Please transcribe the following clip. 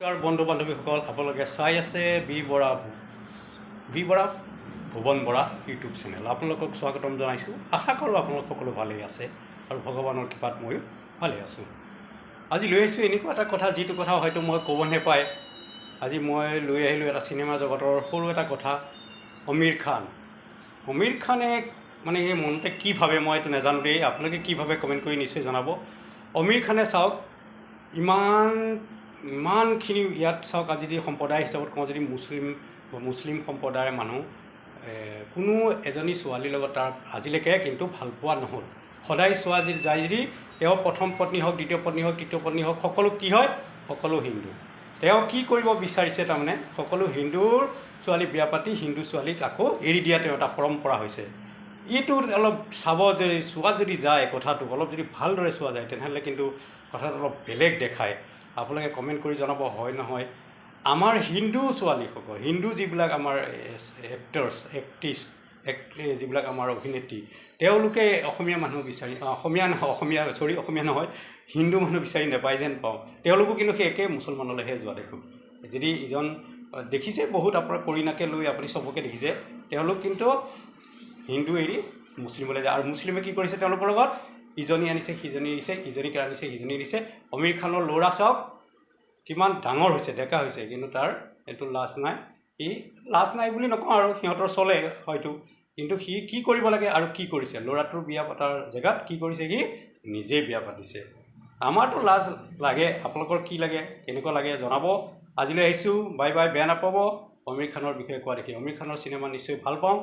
বন্ধু বান্ধৱীসকল আপোনালোকে চাই আছে B Bora Bhuban Bora YouTube channel. আপোনালোকক স্বাগতম জনাইছোঁ। আশা কৰোঁ আপোনালোক সকলো ভালেই আছে আৰু ভগৱানৰ কৃপাত ময়ো ভালেই আছোঁ। আজি লৈ আহিছোঁ এনেকুৱা এটা কথা, যিটো কথা হয়তো মই ক'ব নাপায়। আজি মই লৈ আহিলোঁ এটা চিনেমা জগতৰ সৰু এটা কথা। আমিৰ খানে মানে এই মনতে কি ভাবে মই এইটো নাজানো দেই। আপোনালোকে কি ভাবে কমেণ্ট কৰি নিশ্চয় জনাব। আমিৰ খানে চাওক, ইমানখিনি ইয়াত চাওক, আজি যদি সম্প্ৰদায় হিচাপত কওঁ, যদি মুছলিম সম্প্ৰদায়ৰ মানুহ কোনো এজনী ছোৱালীৰ লগত তাৰ আজিলৈকে কিন্তু ভাল পোৱা নহ'ল। সদায় চোৱা যদি যায়, যদি তেওঁ প্ৰথম পত্নী হওক, দ্বিতীয় পত্নী হওক, তৃতীয় পত্নী হওক, সকলো কি হয়, সকলো হিন্দু। তেওঁ কি কৰিব বিচাৰিছে, তাৰমানে সকলো হিন্দুৰ ছোৱালী বিয়া পাতি হিন্দু ছোৱালীক আকৌ এৰি দিয়া তেওঁ এটা পৰম্পৰা হৈছে। এইটো অলপ চাব, চোৱাত যদি যায় কথাটো, অলপ যদি ভালদৰে চোৱা যায়, তেনেহ'লে কিন্তু কথাটো অলপ বেলেগ দেখায়। আপোনালোকে কমেণ্ট কৰি জনাব হয় নহয়। আমাৰ হিন্দু ছোৱালীসকল, হিন্দু যিবিলাক আমাৰ এক্ট্ৰেছ যিবিলাক আমাৰ অভিনেত্ৰী, তেওঁলোকে অসমীয়া মানুহ বিচাৰি অসমীয়া নহয়, হিন্দু মানুহ বিচাৰি নাপায় যেন পাওঁ। তেওঁলোকো কিন্তু সেই একে মুছলমানলৈহে যোৱা দেখোঁ। যদি ইজন দেখিছে বহুত, আপোনাৰ কৰিণাকে লৈ আপুনি চবকে দেখিছে, তেওঁলোক কিন্তু হিন্দু এৰি মুছলিমলৈ যায়। আৰু মুছলিমে কি কৰিছে তেওঁলোকৰ লগত, ইজনী আনিছে সিজনী এৰিছে, ইজনীক আনিছে সিজনী এৰিছে। আমিৰ খানৰ ল'ৰা চাওক কিমান ডাঙৰ হৈছে, ডেকা হৈছে, কিন্তু তাৰ এইটো লাজ নাই। লাজ নাই বুলি নকওঁ আৰু, সিহঁতৰ চলে হয়তো, কিন্তু সি কি কৰিব লাগে আৰু কি কৰিছে, ল'ৰাটোৰ বিয়া পতাৰ জেগাত কি কৰিছে, সি নিজেই বিয়া পাতিছে। আমাৰতো লাজ লাগে। আপোনালোকৰ কি লাগে, কেনেকুৱা লাগে জনাব। আজিলৈ আহিছোঁ, বাই বাই। বেয়া নাপাব আমিৰ খানৰ বিষয়ে কোৱা দেখি। আমিৰ খানৰ চিনেমা নিশ্চয় ভাল পাওঁ।